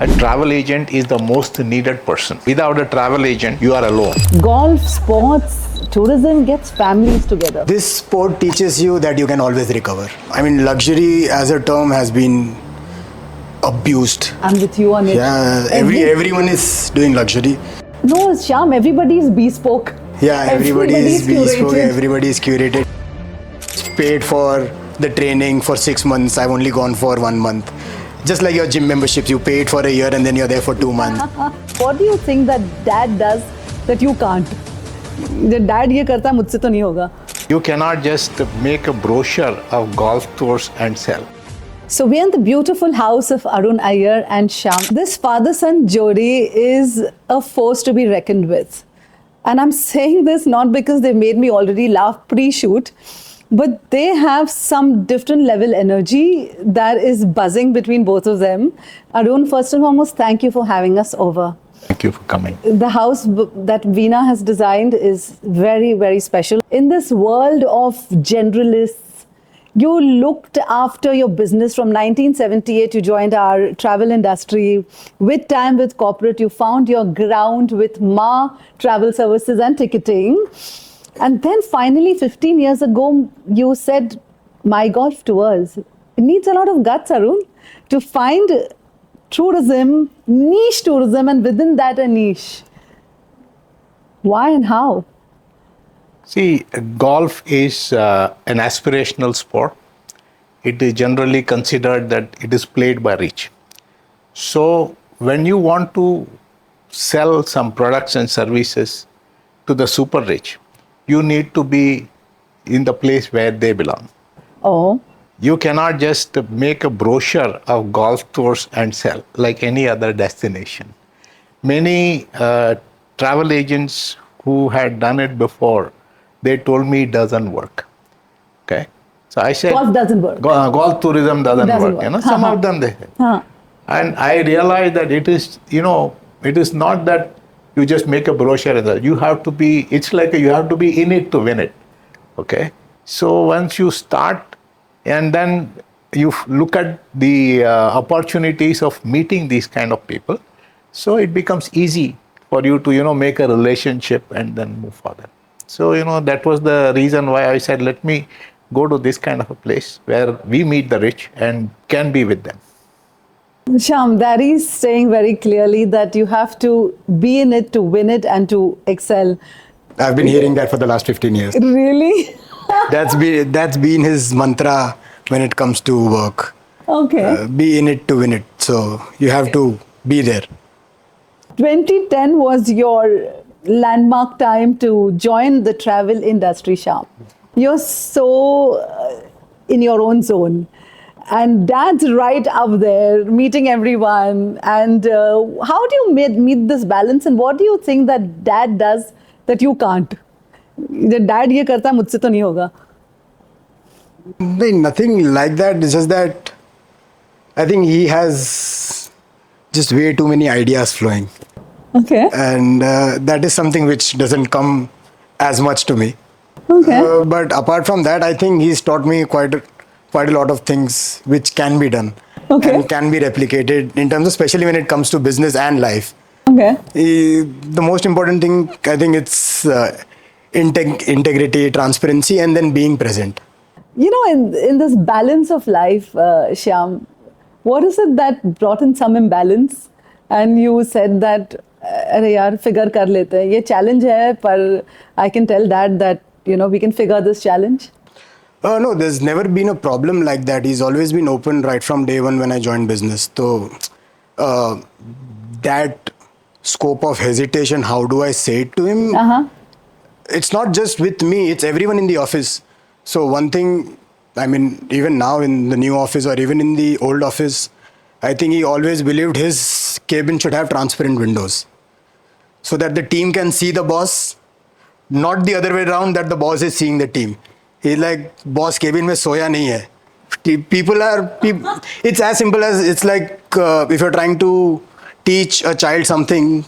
A travel agent is the most needed person. Without a travel agent, you are alone. Golf, sports, tourism gets families together. This sport teaches you that you can always recover. I mean, luxury as a term has been abused. I'm with you on it. Yeah, everyone is doing luxury. No, Shyam, everybody is bespoke. Yeah, everybody is bespoke, curated. everybody is curated. Paid for the training for 6 months, I've only gone for 1 month. Just like your gym memberships, you paid for a year and then you're there for 2 months. What do you think that dad does that you can't? The dad ये करता मुझसे तो नहीं होगा. You cannot just make a brochure of golf tours and sell. So we're in the beautiful house of Arun Iyer and Shyam. This father-son jodi is a force to be reckoned with. And I'm saying this not because they made me already laugh pre-shoot, but they have some different level energy that is buzzing between both of them. Arun, first and foremost, thank you for having us over. Thank you for coming. The house that Veena has designed is very, very special. In this world of generalists, you looked after your business from 1978. You joined our travel industry. With time with corporate, you found your ground with Ma Travel Services and Ticketing. And then finally, 15 years ago, you said, my golf tours. It needs a lot of guts, Arun, to find tourism, niche tourism, and within that a niche. Why and how? See, golf is an aspirational sport. It is generally considered that it is played by rich. So when you want to sell some products and services to the super rich, you need to be in the place where they belong. Oh. You cannot just make a brochure of golf tours and sell like any other destination. Many travel agents who had done it before, they told me it doesn't work. Okay, so I said Golf doesn't work. Golf tourism doesn't work. You know, some of them they said. And I realized that it is, it is not that you just make a brochure and that. You have to be. It's like you have to be in it to win it. Okay, so once you start, and then you look at the opportunities of meeting these kind of people, so it becomes easy for you to make a relationship and then move further. So, that was the reason why I said, let me go to this kind of a place where we meet the rich and can be with them. Shyam, that is saying very clearly that you have to be in it to win it and to excel. I've been hearing that for the last 15 years. Really? That's been his mantra when it comes to work. Okay. Be in it to win it. So you have to be there. 2010 was your landmark time to join the travel industry, Shyam. You're so in your own zone. And dad's right up there, meeting everyone. And how do you meet this balance? And what do you think that dad does that you can't? The dad ये करता मुझसे तो नहीं होगा. Nothing like that. It's just that I think he has just way too many ideas flowing. Okay. And that is something which doesn't come as much to me. Okay. But apart from that, I think he's taught me quite a lot of things which can be done. Okay. And can be replicated in terms of, especially when it comes to business and life. Okay. The most important thing, I think it's integrity, transparency, and then being present. In this balance of life, Shyam, what is it that brought in some imbalance? And you said that, अरे यार figure कर लेते हैं. ये challenge है, पर I can tell Dad that we can figure this challenge. No, there's never been a problem like that. He's always been open right from day one when I joined business. So that scope of hesitation, how do I say it to him? It's not just with me, it's everyone in the office. So one thing, I mean, even now in the new office or even in the old office, I think he always believed his cabin should have transparent windows so that the team can see the boss, not the other way around, that the boss is seeing the team. He's like, boss cabin mein soya nahi hai. It's as simple as, it's like if you're trying to teach a child something,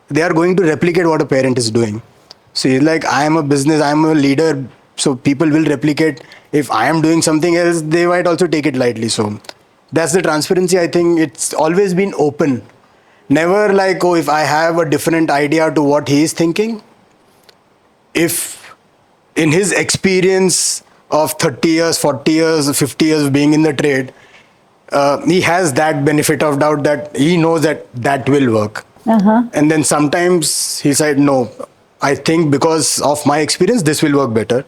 they are going to replicate what a parent is doing. So he's like, I am a business, I am a leader, so people will replicate. If I am doing something else, they might also take it lightly. So That's the transparency. I think it's always been open. Never like, oh, if I have a different idea to what he is thinking, if in his experience of 30 years, 40 years, 50 years of being in the trade, he has that benefit of doubt that he knows that that will work. And then sometimes he said, no, I think because of my experience, this will work better.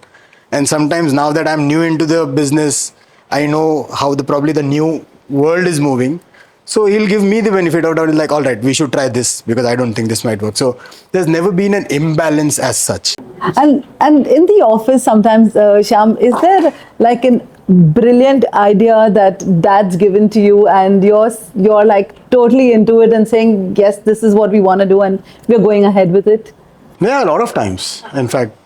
And sometimes now that I'm new into the business, I know how probably the new world is moving. So he'll give me the benefit of doubt, like, all right, we should try this because I don't think this might work. So there's never been an imbalance as such. And in the office sometimes, Shyam, is there like a brilliant idea that dad's given to you and you're like totally into it and saying, yes, this is what we want to do and we're going ahead with it? Yeah, a lot of times. In fact,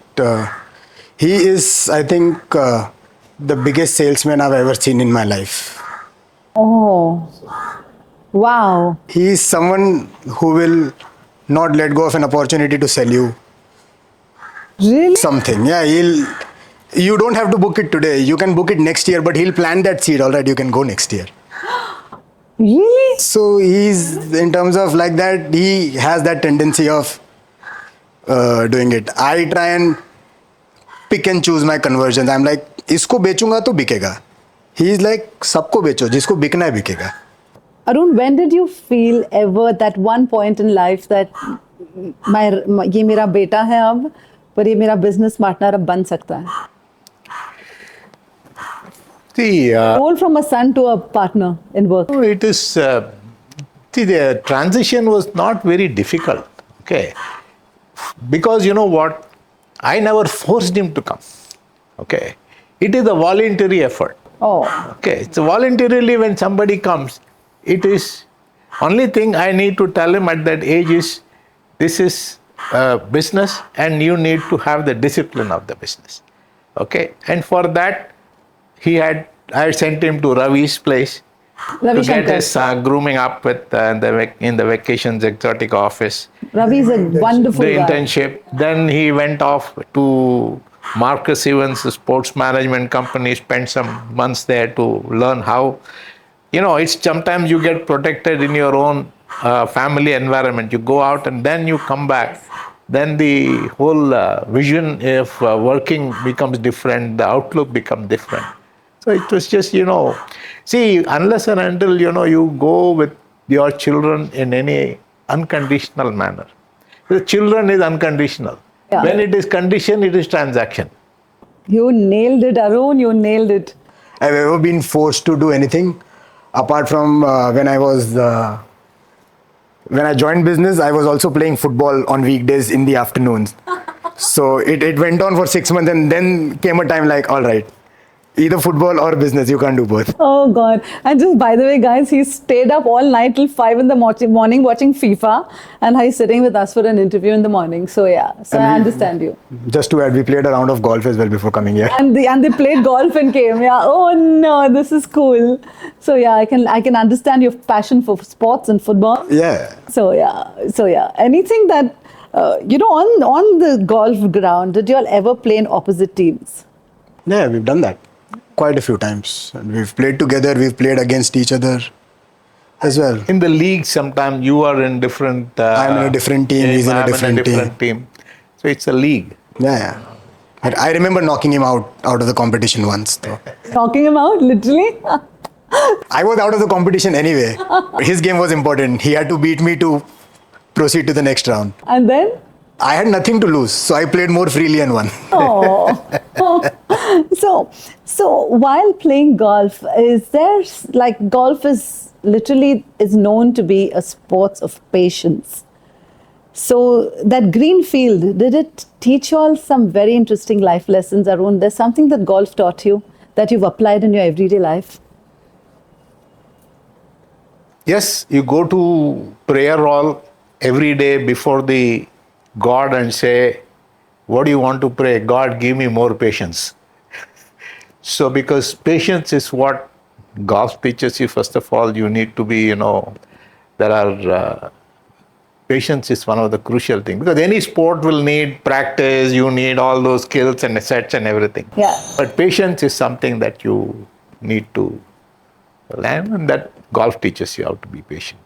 he is, I think, the biggest salesman I've ever seen in my life. Oh, wow. He is someone who will not let go of an opportunity to sell you Really? something. Yeah, you don't have to book it today. You can book it next year, but he'll plant that seed. All right, you can go next year. Really? So he's, in terms of like that, he has that tendency of doing it. I try and pick and choose my conversions. I'm like, इसको बेचूंगा तो बिकेगा. He's like, सबको बेचो, जिसको बिकना है बिकेगा. Arun, when did you feel ever that one point in life that ये मेरा बेटा है अब, पर ये मेरा business partner अब बन सकता है? See, Roll from a son to a partner in work. it is, see, the transition was not very difficult, okay? Because you know what? I never forced him to come, okay? It is a voluntary effort. Oh, Okay, so voluntarily when somebody comes, it is only thing I need to tell him at that age is this is business and you need to have the discipline of the business. Okay, and for that I sent him to Ravi's place Ravi to get Shankar. his grooming up with in the vacations exotic office. Ravi is a wonderful The guy. internship. Then he went off to Marcus Evans' sports management company, spent some months there to learn how, it's sometimes you get protected in your own family environment. You go out and then you come back. Then the whole vision of working becomes different, the outlook becomes different. So it was just, see, unless and until, you go with your children in any unconditional manner. The children is unconditional. Yeah. When it is conditioned, it is transaction. You nailed it, Arun. You nailed it. I've ever been forced to do anything apart from when I joined business. I was also playing football on weekdays in the afternoons. So it went on for 6 months, and then came a time like, all right, either football or business, you can't do both. Oh God. And just by the way, guys, he stayed up all night till 5 in the morning watching FIFA, and he's sitting with us for an interview in the morning. So yeah, I understand you. Just to add, we played a round of golf as well before coming here. And they played golf and came. Yeah. Oh no, this is cool. So yeah, I can understand your passion for sports and football. Yeah. So yeah. Anything that on the golf ground, did you all ever play in opposite teams? Yeah, we've done that quite a few times. And we've played together, we've played against each other as well. In the league, sometimes you are in different... I'm in a different team, he's in a different team. So it's a league. Yeah. I remember knocking him out of the competition once, though. Knocking him out, literally? I was out of the competition anyway. His game was important. He had to beat me to proceed to the next round. And then? I had nothing to lose, so I played more freely and won. Oh. So while playing golf, golf is known to be a sport of patience. So that green field, did it teach you all some very interesting life lessons, Arun? There's something that golf taught you that you've applied in your everyday life? Yes, you go to prayer hall every day before the God and say, what do you want to pray? God, give me more patience. So because patience is what golf teaches you, first of all, you need to be, patience is one of the crucial things. Because any sport will need practice, you need all those skills and sets and everything. Yeah. But patience is something that you need to And that golf teaches you how to be patient.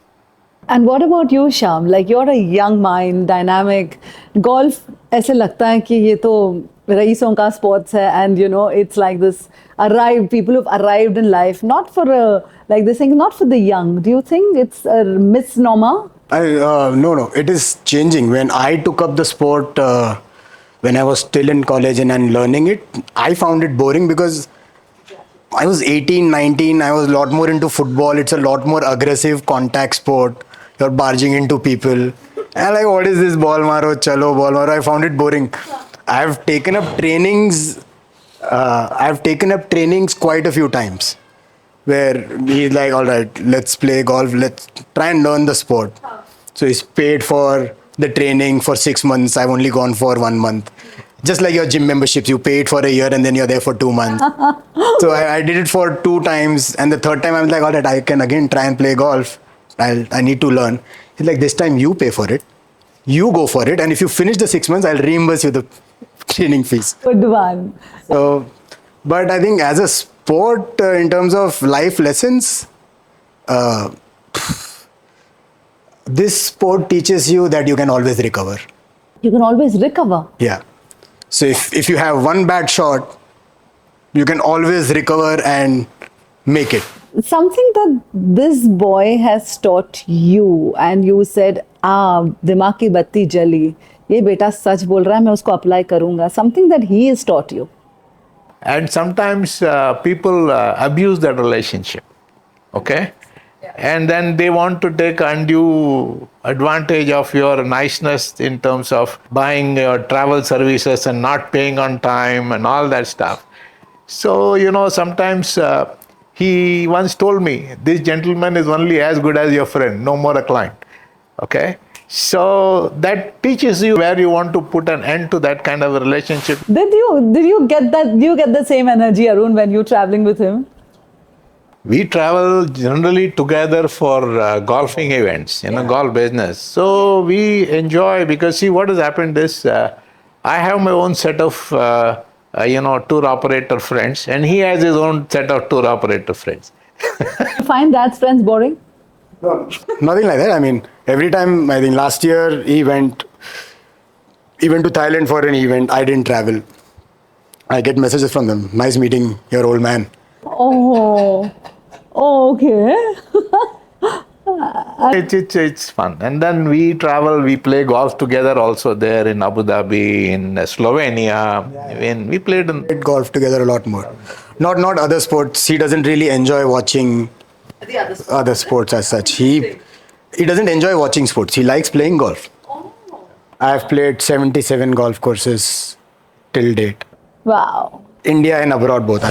And what about you, Shyam? Like, you're a young mind, dynamic. Golf, ऐसे लगता है कि ये तो रईसों का sports है, and you know, it's like this arrived, people who've arrived in life, not for like this thing, not for the young. Do you think it's a misnomer? No, it is changing. When I took up the sport, when I was still in college and learning it, I found it boring because I was 18, 19, I was a lot more into football. It's a lot more aggressive contact sport. You're barging into people. And like, what is this ball maro, chalo, ball maro? I found it boring. I've taken up trainings quite a few times where he's like, all right, let's play golf, let's try and learn the sport. So he's paid for the training for 6 months. I've only gone for 1 month. Just like your gym memberships, you paid for a year and then you're there for 2 months. So I did it for 2 times, and the third time I was like, all right, I can again try and play golf. I need to learn. He's like, this time you pay for it. You go for it, and if you finish the 6 months, I'll reimburse you the training fees. Good one. So, but I think as a sport, in terms of life lessons, this sport teaches you that you can always recover. You can always recover. Yeah. So if you have one bad shot, you can always recover and make it. Something that this boy has taught you, and you said, दिमाग की बत्ती जली, ये बेटा सच बोल रहा है, मैं उसको apply करूँगा. Something that he has taught you. And sometimes people abuse that relationship, okay? And then they want to take undue advantage of your niceness in terms of buying your travel services and not paying on time and all that stuff. So, you know, sometimes he once told me, this gentleman is only as good as your friend, no more a client, okay? So that teaches you where you want to put an end to that kind of a relationship. Did you get that? Do you get the same energy, Arun, when you're traveling with him? We travel generally together for golfing events, golf business. So we enjoy, because see, what has happened is I have my own set of tour operator friends, and he has his own set of tour operator friends. You find that friends boring? No, nothing like that. I mean, every time, I think last year he went even to Thailand for an event. I didn't travel. I get messages from them. Nice meeting your old man. Oh, okay. It's fun. And then we travel, we play golf together also there in Abu Dhabi, in Slovenia. We played Golf together a lot more. Not other sports. He doesn't really enjoy watching The other sports as such. He doesn't enjoy watching sports. He likes playing golf. I've played 77 golf courses till date. Wow. India and abroad both.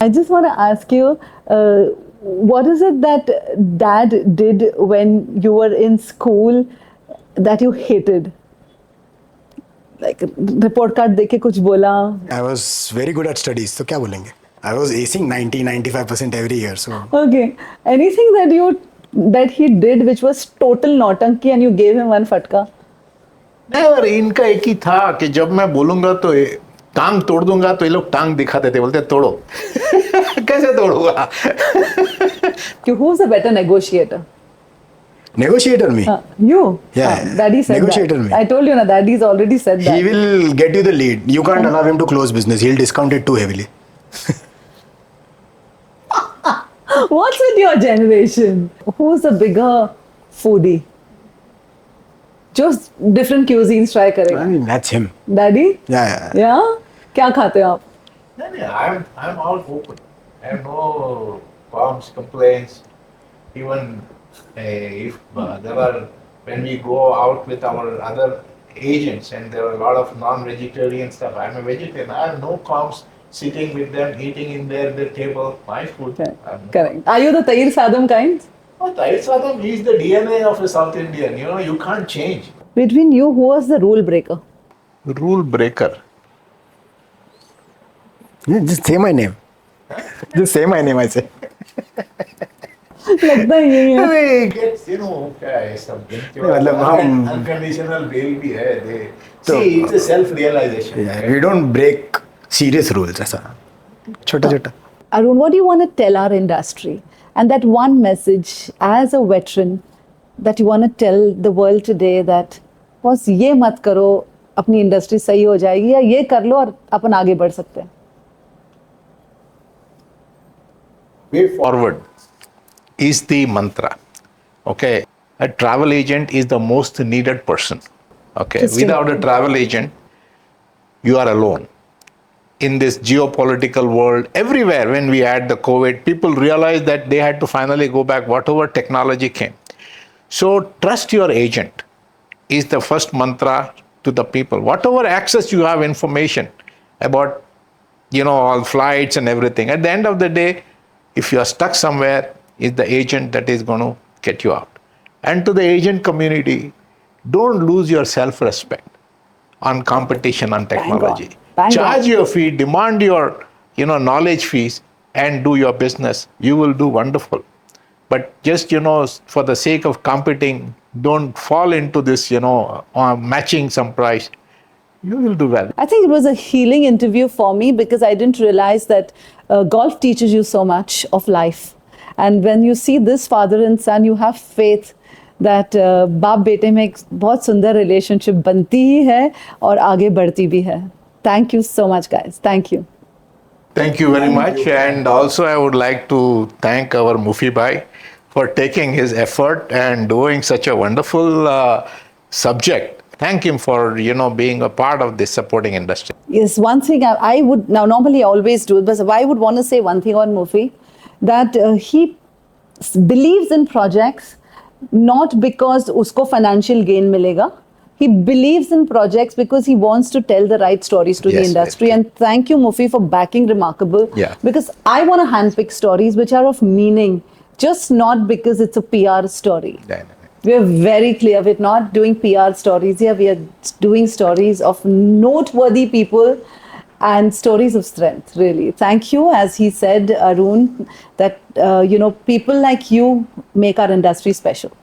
I just want to ask you, what is it that Dad did when you were in school that you hated? Like, report card deke kuch bola? I was very good at studies, so kya bolenge? I was acing 90-95% every year. So Okay. Anything that he did which was total nautanki and you gave him one fatka? नहीं, इनका एक ही था कि जब मैं बोलूंगा तो टांग तोड़ दूंगा, तो ये लोग टांग दिखाते थे, बोलते तोड़ो. कैसे तोड़ूंगा? Who's a better negotiator? Negotiator me. You? Yeah. Daddy said Negotiator that. me. I told you, na, Daddy's already said that. He will get you the lead. You can't allow him to close business. He'll discount it too heavily. What's with your generation? Who's the bigger foodie? Just different cuisines try I करेगा. mean, that's him. Daddy? Yeah. Yeah? क्या खाते हो आप? I'm all open. I have no qualms, complaints. Even if there are, when we go out with our other agents and there are a lot of non-vegetarian stuff, I'm a vegetarian. I have no qualms sitting with them, eating in their table, my food. Correct. Are you the Tahir Sadam kind? Tahir Sadam is the DNA of a South Indian. You can't change. Between you, who was the rule breaker? Rule breaker. Yeah, just say my name. Just say my name, I say. लगता ही यही है. क्या है सब मतलब हम unconditional bail भी है. See, it's a self-realization. Yeah, we don't break serious rules. ऐसा छोटा. Arun, what do you want to tell our industry? And that one message as a veteran that you want to tell the world today that बस ये मत करो अपनी industry सही हो जाएगी या ये कर लो और अपन आगे बढ़ सकते हैं. Way forward is the mantra. Okay. A travel agent is the most needed person. Okay. Without a travel agent, you are alone. In this geopolitical world, everywhere when we had the COVID, people realized that they had to finally go back, whatever technology came. So trust your agent is the first mantra to the people. Whatever access you have information about, all flights and everything, at the end of the day, if you are stuck somewhere, it's the agent that is going to get you out. And to the agent community, don't lose your self-respect on competition on technology. Charge your fee, demand your, knowledge fees, and do your business. You will do wonderful. But just, for the sake of competing, don't fall into this, matching some price. You will do well. I think it was a healing interview for me because I didn't realize that golf teaches you so much of life. And when you see this father and son, you have faith that बाप बेटे में एक बहुत सुंदर relationship बनती ही है और आगे बढ़ती भी है. Thank you so much, guys. Thank you. Thank you very much. And also I would like to thank our Mufi Bhai for taking his effort and doing such a wonderful subject. Thank him for, being a part of this supporting industry. Yes, one thing I would, now normally I always do it, but I would want to say one thing on Mufi, that he believes in projects not because usko financial gain milega. He believes in projects because he wants to tell the right stories to the industry. Right. And thank you, Mufi, for backing Remarkable. Yeah. Because I want to handpick stories which are of meaning, just not because it's a PR story. Yeah. We are very clear. We're not doing PR stories here. We are doing stories of noteworthy people and stories of strength, really. Thank you. As he said, Arun, that, people like you make our industry special.